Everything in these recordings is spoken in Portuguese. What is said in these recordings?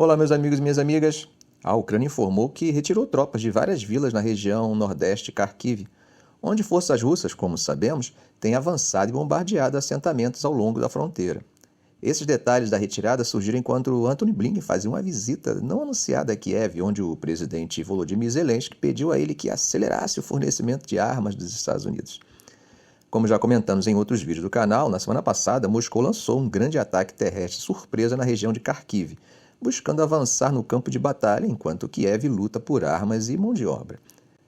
Olá, meus amigos e minhas amigas. A Ucrânia informou que retirou tropas de várias vilas na região nordeste Kharkiv, onde forças russas, como sabemos, têm avançado e bombardeado assentamentos ao longo da fronteira. Esses detalhes da retirada surgiram enquanto Antony Blinken fazia uma visita não anunciada a Kiev, onde o presidente Volodymyr Zelensky pediu a ele que acelerasse o fornecimento de armas dos Estados Unidos. Como já comentamos em outros vídeos do canal, na semana passada, Moscou lançou um grande ataque terrestre surpresa na região de Kharkiv, buscando avançar no campo de batalha, enquanto Kiev luta por armas e mão de obra.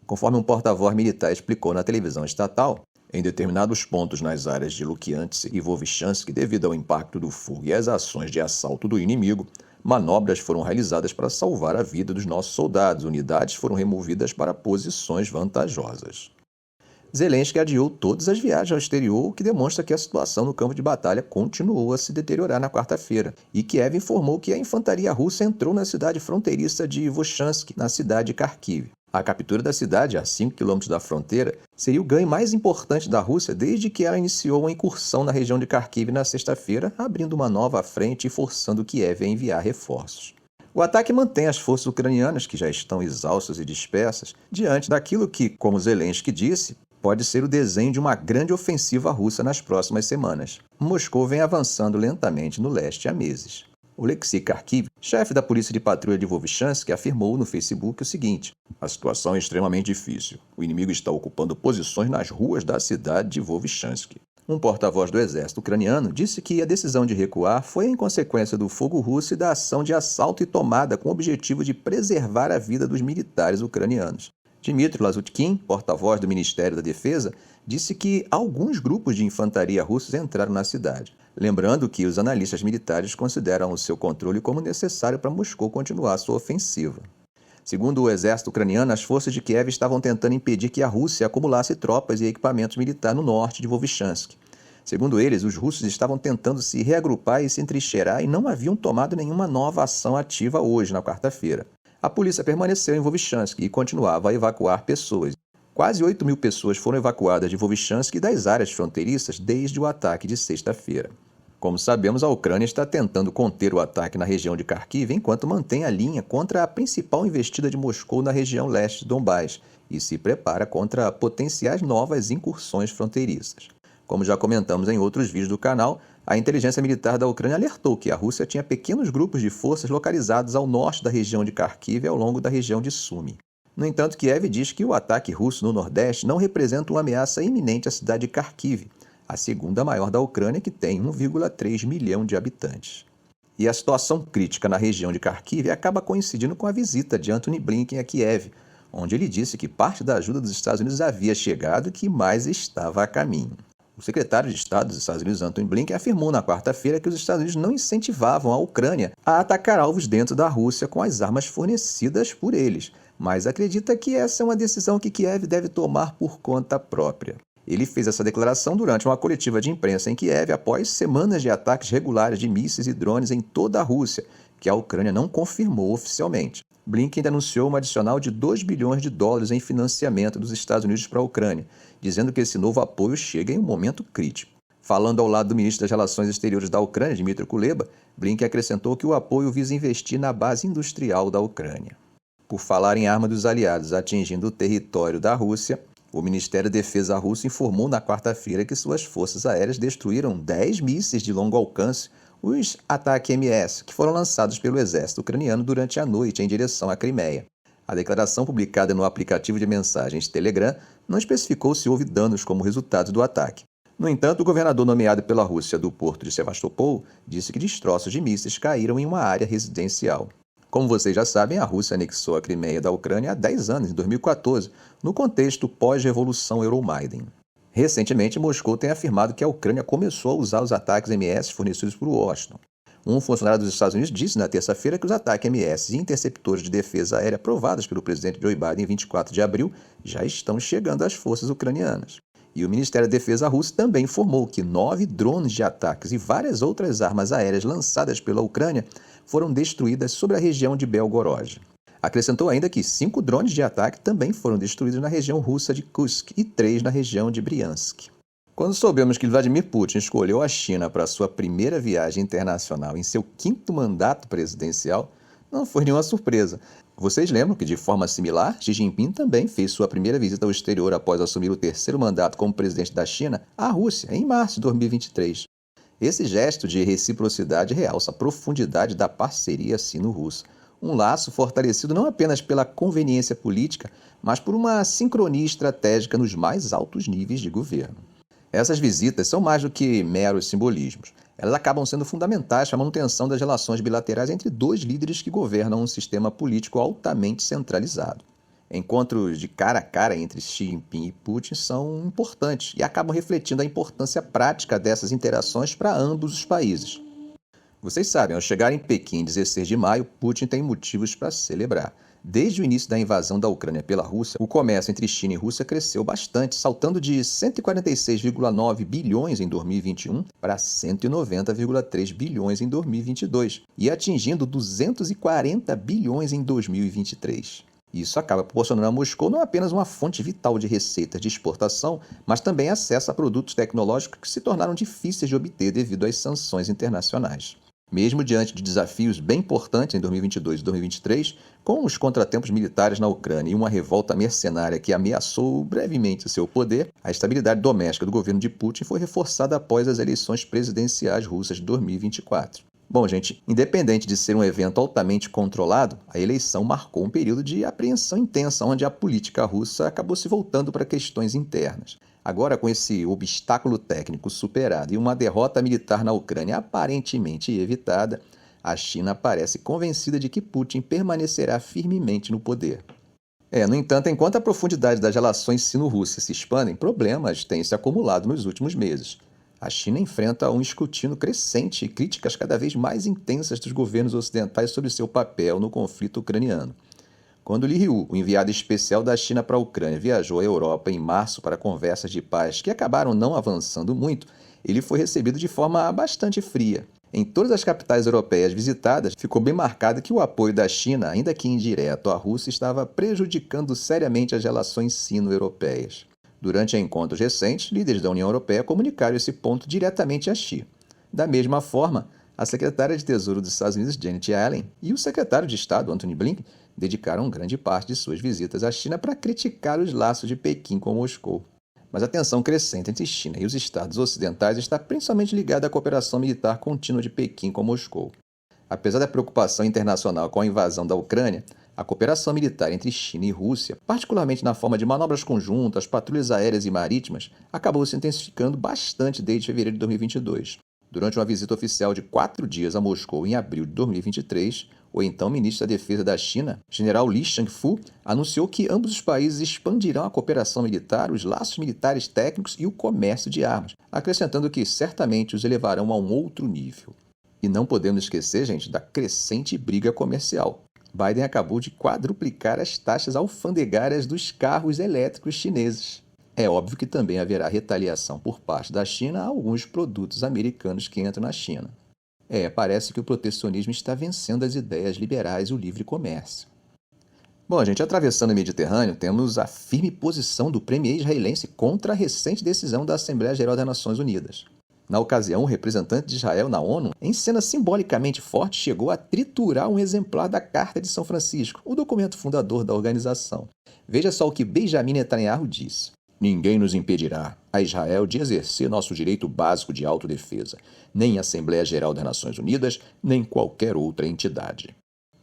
Conforme um porta-voz militar explicou na televisão estatal, em determinados pontos nas áreas de Lukiansk e Vovchansk, devido ao impacto do fogo e às ações de assalto do inimigo, manobras foram realizadas para salvar a vida dos nossos soldados. Unidades foram removidas para posições vantajosas. Zelensky adiou todas as viagens ao exterior, o que demonstra que a situação no campo de batalha continuou a se deteriorar na quarta-feira, e Kiev informou que a infantaria russa entrou na cidade fronteiriça de Vovchansk, na cidade de Kharkiv. A captura da cidade, a 5 km da fronteira, seria o ganho mais importante da Rússia desde que ela iniciou uma incursão na região de Kharkiv na sexta-feira, abrindo uma nova frente e forçando Kiev a enviar reforços. O ataque mantém as forças ucranianas, que já estão exaustas e dispersas, diante daquilo que, como Zelensky disse, pode ser o desenho de uma grande ofensiva russa nas próximas semanas. Moscou vem avançando lentamente no leste há meses. Oleksiy Kharkiv, chefe da polícia de patrulha de Vovchansk, afirmou no Facebook o seguinte: "A situação é extremamente difícil. O inimigo está ocupando posições nas ruas da cidade de Vovchansk." Um porta-voz do exército ucraniano disse que a decisão de recuar foi em consequência do fogo russo e da ação de assalto e tomada com o objetivo de preservar a vida dos militares ucranianos. Dmitry Lazutkin, porta-voz do Ministério da Defesa, disse que alguns grupos de infantaria russos entraram na cidade, lembrando que os analistas militares consideram o seu controle como necessário para Moscou continuar sua ofensiva. Segundo o exército ucraniano, as forças de Kiev estavam tentando impedir que a Rússia acumulasse tropas e equipamentos militares no norte de Vovchansk. Segundo eles, os russos estavam tentando se reagrupar e se entrincheirar e não haviam tomado nenhuma nova ação ativa hoje, na quarta-feira. A polícia permaneceu em Vovchansk e continuava a evacuar pessoas. Quase 8.000 pessoas foram evacuadas de Vovchansk e das áreas fronteiriças desde o ataque de sexta-feira. Como sabemos, a Ucrânia está tentando conter o ataque na região de Kharkiv enquanto mantém a linha contra a principal investida de Moscou na região leste de Donbás e se prepara contra potenciais novas incursões fronteiriças. Como já comentamos em outros vídeos do canal, a inteligência militar da Ucrânia alertou que a Rússia tinha pequenos grupos de forças localizados ao norte da região de Kharkiv e ao longo da região de Sumy. No entanto, Kiev diz que o ataque russo no nordeste não representa uma ameaça iminente à cidade de Kharkiv, a segunda maior da Ucrânia, que tem 1,3 milhão de habitantes. E a situação crítica na região de Kharkiv acaba coincidindo com a visita de Antony Blinken a Kiev, onde ele disse que parte da ajuda dos Estados Unidos havia chegado e que mais estava a caminho. O secretário de Estado dos Estados Unidos, Antony Blinken, afirmou na quarta-feira que os Estados Unidos não incentivavam a Ucrânia a atacar alvos dentro da Rússia com as armas fornecidas por eles, mas acredita que essa é uma decisão que Kiev deve tomar por conta própria. Ele fez essa declaração durante uma coletiva de imprensa em Kiev após semanas de ataques regulares de mísseis e drones em toda a Rússia, que a Ucrânia não confirmou oficialmente. Blinken anunciou um adicional de 2 bilhões de dólares em financiamento dos Estados Unidos para a Ucrânia, dizendo que esse novo apoio chega em um momento crítico. Falando ao lado do ministro das Relações Exteriores da Ucrânia, Dmytro Kuleba, Blinken acrescentou que o apoio visa investir na base industrial da Ucrânia. Por falar em arma dos aliados atingindo o território da Rússia, o Ministério da Defesa russo informou na quarta-feira que suas forças aéreas destruíram 10 mísseis de longo alcance, os Atak-MS, que foram lançados pelo exército ucraniano durante a noite em direção à Crimeia. A declaração publicada no aplicativo de mensagens Telegram não especificou se houve danos como resultado do ataque. No entanto, o governador nomeado pela Rússia do porto de Sevastopol disse que destroços de mísseis caíram em uma área residencial. Como vocês já sabem, a Rússia anexou a Crimeia da Ucrânia há 10 anos, em 2014, no contexto pós-revolução Euromaidan. Recentemente, Moscou tem afirmado que a Ucrânia começou a usar os ataques MS fornecidos por Washington. Um funcionário dos Estados Unidos disse na terça-feira que os ataques MS e interceptores de defesa aérea aprovados pelo presidente Joe Biden em 24 de abril já estão chegando às forças ucranianas. E o Ministério da Defesa russo também informou que 9 drones de ataques e várias outras armas aéreas lançadas pela Ucrânia foram destruídas sobre a região de Belgorod. Acrescentou ainda que 5 drones de ataque também foram destruídos na região russa de Kursk e 3 na região de Briansk. Quando soubemos que Vladimir Putin escolheu a China para sua primeira viagem internacional em seu 5º mandato presidencial, Não foi nenhuma surpresa. Vocês lembram que, de forma similar, Xi Jinping também fez sua primeira visita ao exterior após assumir o terceiro mandato como presidente da China à Rússia, em março de 2023. Esse gesto de reciprocidade realça a profundidade da parceria sino-russa. Um laço fortalecido não apenas pela conveniência política, mas por uma sincronia estratégica nos mais altos níveis de governo. Essas visitas são mais do que meros simbolismos. Elas acabam sendo fundamentais para a manutenção das relações bilaterais entre dois líderes que governam um sistema político altamente centralizado. Encontros de cara a cara entre Xi Jinping e Putin são importantes e acabam refletindo a importância prática dessas interações para ambos os países. Vocês sabem, ao chegar em Pequim em 16 de maio, Putin tem motivos para celebrar. Desde o início da invasão da Ucrânia pela Rússia, o comércio entre China e Rússia cresceu bastante, saltando de 146,9 bilhões em 2021 para 190,3 bilhões em 2022 e atingindo 240 bilhões em 2023. Isso acaba proporcionando a Moscou não apenas uma fonte vital de receitas de exportação, mas também acesso a produtos tecnológicos que se tornaram difíceis de obter devido às sanções internacionais. Mesmo diante de desafios bem importantes em 2022 e 2023, com os contratempos militares na Ucrânia e uma revolta mercenária que ameaçou brevemente seu poder, a estabilidade doméstica do governo de Putin foi reforçada após as eleições presidenciais russas de 2024. Bom, gente, independente de ser um evento altamente controlado, a eleição marcou um período de apreensão intensa, onde a política russa acabou se voltando para questões internas. Agora, com esse obstáculo técnico superado e uma derrota militar na Ucrânia aparentemente evitada, a China parece convencida de que Putin permanecerá firmemente no poder. No entanto, enquanto a profundidade das relações sino-russas se expandem, problemas têm se acumulado nos últimos meses. A China enfrenta um escrutínio crescente e críticas cada vez mais intensas dos governos ocidentais sobre seu papel no conflito ucraniano. Quando Li Hu, o enviado especial da China para a Ucrânia, viajou à Europa em março para conversas de paz que acabaram não avançando muito, ele foi recebido de forma bastante fria. Em todas as capitais europeias visitadas, ficou bem marcado que o apoio da China, ainda que indireto à Rússia, estava prejudicando seriamente as relações sino-europeias. Durante encontros recentes, líderes da União Europeia comunicaram esse ponto diretamente a Xi. Da mesma forma, a secretária de Tesouro dos Estados Unidos, Janet Yellen, e o secretário de Estado, Antony Blinken, dedicaram grande parte de suas visitas à China para criticar os laços de Pequim com Moscou. Mas a tensão crescente entre China e os estados ocidentais está principalmente ligada à cooperação militar contínua de Pequim com Moscou. Apesar da preocupação internacional com a invasão da Ucrânia, a cooperação militar entre China e Rússia, particularmente na forma de manobras conjuntas, patrulhas aéreas e marítimas, acabou se intensificando bastante desde fevereiro de 2022. Durante uma visita oficial de 4 dias a Moscou em abril de 2023, o então ministro da Defesa da China, general Li Shangfu, anunciou que ambos os países expandirão a cooperação militar, os laços militares técnicos e o comércio de armas, acrescentando que certamente os elevarão a um outro nível. E não podemos esquecer, gente, da crescente briga comercial. Biden acabou de quadruplicar as taxas alfandegárias dos carros elétricos chineses. É óbvio que também haverá retaliação por parte da China a alguns produtos americanos que entram na China. Parece que o protecionismo está vencendo as ideias liberais e o livre comércio. Bom, gente, atravessando o Mediterrâneo, temos a firme posição do premier israelense contra a recente decisão da Assembleia Geral das Nações Unidas. Na ocasião, o representante de Israel na ONU, em cena simbolicamente forte, chegou a triturar um exemplar da Carta de São Francisco, o documento fundador da organização. Veja só o que Benjamin Netanyahu disse. Ninguém nos impedirá, a Israel, de exercer nosso direito básico de autodefesa, nem a Assembleia Geral das Nações Unidas, nem qualquer outra entidade.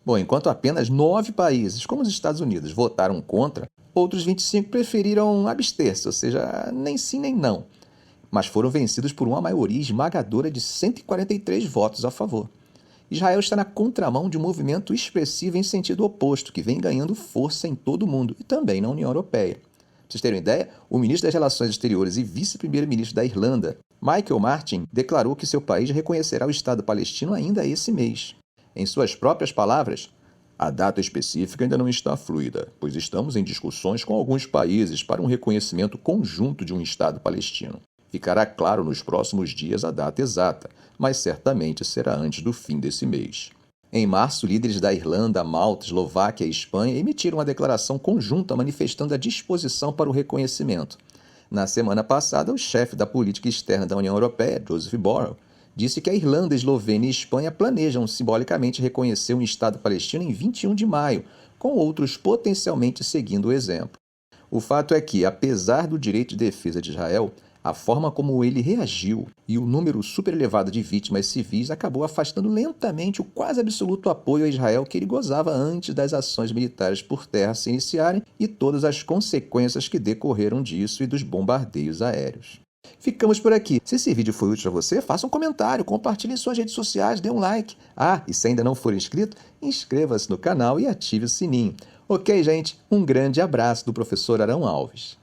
Bom, enquanto apenas 9 países, como os Estados Unidos, votaram contra, outros 25 preferiram abster-se, ou seja, nem sim nem não. Mas foram vencidos por uma maioria esmagadora de 143 votos a favor. Israel está na contramão de um movimento expressivo em sentido oposto, que vem ganhando força em todo o mundo, e também na União Europeia. Para vocês terem uma ideia, o ministro das Relações Exteriores e vice-primeiro-ministro da Irlanda, Michael Martin, declarou que seu país reconhecerá o Estado palestino ainda esse mês. Em suas próprias palavras, a data específica ainda não está fluida, pois estamos em discussões com alguns países para um reconhecimento conjunto de um Estado palestino. Ficará claro nos próximos dias a data exata, mas certamente será antes do fim desse mês. Em março, líderes da Irlanda, Malta, Eslováquia e Espanha emitiram uma declaração conjunta manifestando a disposição para o reconhecimento. Na semana passada, o chefe da política externa da União Europeia, Joseph Borrell, disse que a Irlanda, Eslovênia e Espanha planejam simbolicamente reconhecer um Estado palestino em 21 de maio, com outros potencialmente seguindo o exemplo. O fato é que, apesar do direito de defesa de Israel, a forma como ele reagiu e o número superelevado de vítimas civis acabou afastando lentamente o quase absoluto apoio a Israel que ele gozava antes das ações militares por terra se iniciarem e todas as consequências que decorreram disso e dos bombardeios aéreos. Ficamos por aqui. Se esse vídeo foi útil para você, faça um comentário, compartilhe em suas redes sociais, dê um like. E se ainda não for inscrito, inscreva-se no canal e ative o sininho. Ok, gente? Um grande abraço do professor Arão Alves.